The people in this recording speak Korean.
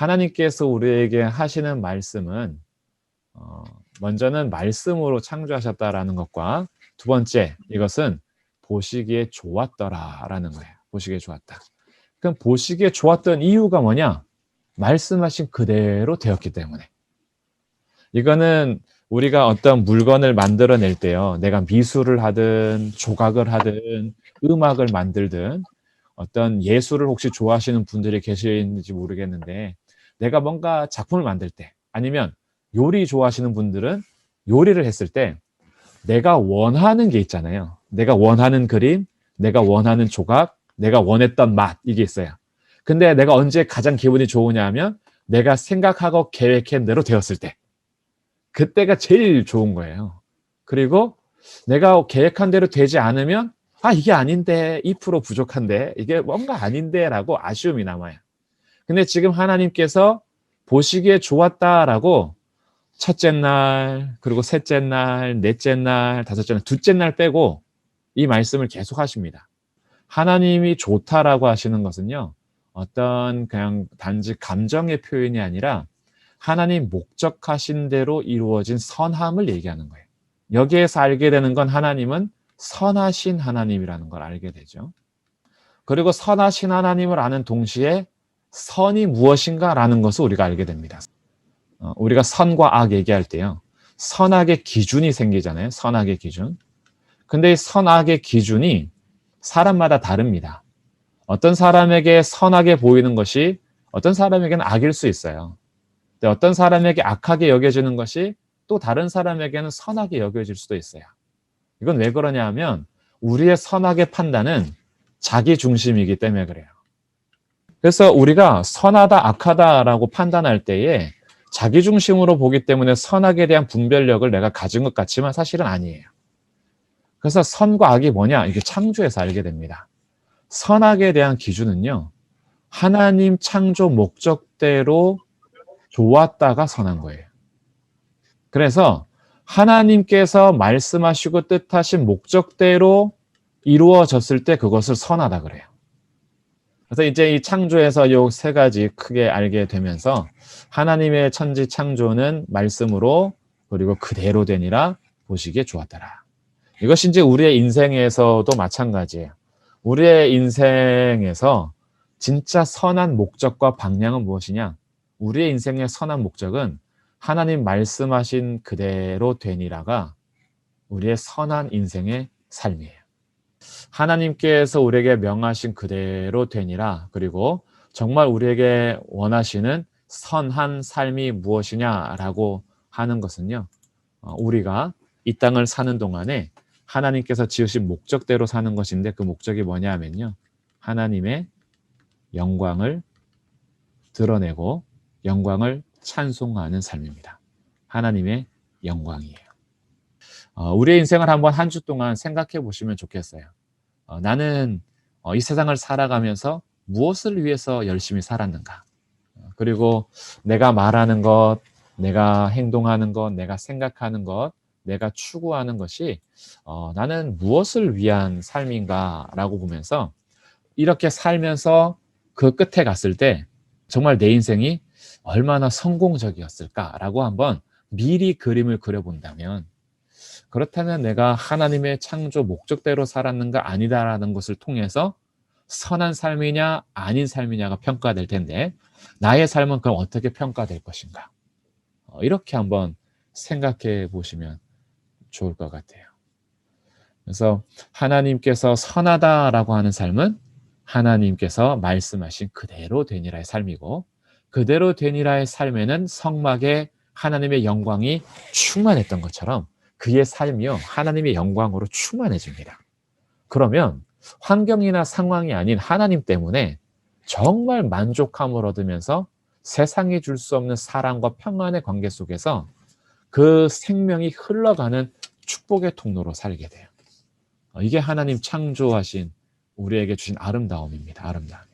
하나님께서 우리에게 하시는 말씀은 먼저는 말씀으로 창조하셨다라는 것과 두 번째, 이것은 보시기에 좋았더라라는 거예요. 보시기에 좋았다. 그럼 보시기에 좋았던 이유가 뭐냐? 말씀하신 그대로 되었기 때문에. 이거는 우리가 어떤 물건을 만들어낼 때요, 내가 미술을 하든 조각을 하든 음악을 만들든 어떤 예술을 혹시 좋아하시는 분들이 계시는지 모르겠는데, 내가 뭔가 작품을 만들 때, 아니면 요리 좋아하시는 분들은 요리를 했을 때 내가 원하는 게 있잖아요. 내가 원하는 그림, 내가 원하는 조각, 내가 원했던 맛, 이게 있어요. 근데 내가 언제 가장 기분이 좋으냐 하면 내가 생각하고 계획한 대로 되었을 때, 그때가 제일 좋은 거예요. 그리고 내가 계획한 대로 되지 않으면 이게 아닌데, 2% 부족한데, 이게 뭔가 아닌데 라고 아쉬움이 남아요. 근데 지금 하나님께서 보시기에 좋았다라고 첫째 날, 그리고 셋째 날, 넷째 날, 다섯째 날, 둘째 날 빼고 이 말씀을 계속 하십니다. 하나님이 좋다라고 하시는 것은요, 어떤 그냥 단지 감정의 표현이 아니라 하나님 목적하신 대로 이루어진 선함을 얘기하는 거예요. 여기에서 알게 되는 건 하나님은 선하신 하나님이라는 걸 알게 되죠. 그리고 선하신 하나님을 아는 동시에 선이 무엇인가라는 것을 우리가 알게 됩니다. 우리가 선과 악 얘기할 때요, 선악의 기준이 생기잖아요. 선악의 기준. 근데 이 선악의 기준이 사람마다 다릅니다. 어떤 사람에게 선하게 보이는 것이 어떤 사람에게는 악일 수 있어요. 근데 어떤 사람에게 악하게 여겨지는 것이 또 다른 사람에게는 선하게 여겨질 수도 있어요. 이건 왜 그러냐 하면 우리의 선악의 판단은 자기 중심이기 때문에 그래요. 그래서 우리가 선하다, 악하다라고 판단할 때에 자기 중심으로 보기 때문에 선악에 대한 분별력을 내가 가진 것 같지만 사실은 아니에요. 그래서 선과 악이 뭐냐? 이게 창조에서 알게 됩니다. 선악에 대한 기준은요, 하나님 창조 목적대로 좋았다가 선한 거예요. 그래서 하나님께서 말씀하시고 뜻하신 목적대로 이루어졌을 때 그것을 선하다 그래요. 그래서 이제 이 창조에서 요 세 가지 크게 알게 되면서 하나님의 천지 창조는 말씀으로 그리고 그대로 되니라 보시기에 좋았더라. 이것이 이제 우리의 인생에서도 마찬가지예요. 우리의 인생에서 진짜 선한 목적과 방향은 무엇이냐? 우리의 인생의 선한 목적은 하나님 말씀하신 그대로 되니라가 우리의 선한 인생의 삶이에요. 하나님께서 우리에게 명하신 그대로 되니라, 그리고 정말 우리에게 원하시는 선한 삶이 무엇이냐라고 하는 것은요, 우리가 이 땅을 사는 동안에 하나님께서 지으신 목적대로 사는 것인데, 그 목적이 뭐냐 하면요, 하나님의 영광을 드러내고 영광을 찬송하는 삶입니다. 하나님의 영광이에요. 우리의 인생을 한번 한 주 동안 생각해 보시면 좋겠어요. 나는 이 세상을 살아가면서 무엇을 위해서 열심히 살았는가? 그리고 내가 말하는 것, 내가 행동하는 것, 내가 생각하는 것, 내가 추구하는 것이 나는 무엇을 위한 삶인가라고 보면서 이렇게 살면서 그 끝에 갔을 때 정말 내 인생이 얼마나 성공적이었을까라고 한번 미리 그림을 그려본다면, 그렇다면 내가 하나님의 창조 목적대로 살았는가 아니다라는 것을 통해서 선한 삶이냐 아닌 삶이냐가 평가될 텐데, 나의 삶은 그럼 어떻게 평가될 것인가? 이렇게 한번 생각해 보시면 좋을 것 같아요. 그래서 하나님께서 선하다라고 하는 삶은 하나님께서 말씀하신 그대로 되니라의 삶이고, 그대로 되니라의 삶에는 성막에 하나님의 영광이 충만했던 것처럼 그의 삶이요, 하나님의 영광으로 충만해집니다. 그러면 환경이나 상황이 아닌 하나님 때문에 정말 만족함을 얻으면서 세상이 줄 수 없는 사랑과 평안의 관계 속에서 그 생명이 흘러가는 축복의 통로로 살게 돼요. 이게 하나님 창조하신 우리에게 주신 아름다움입니다. 아름다움.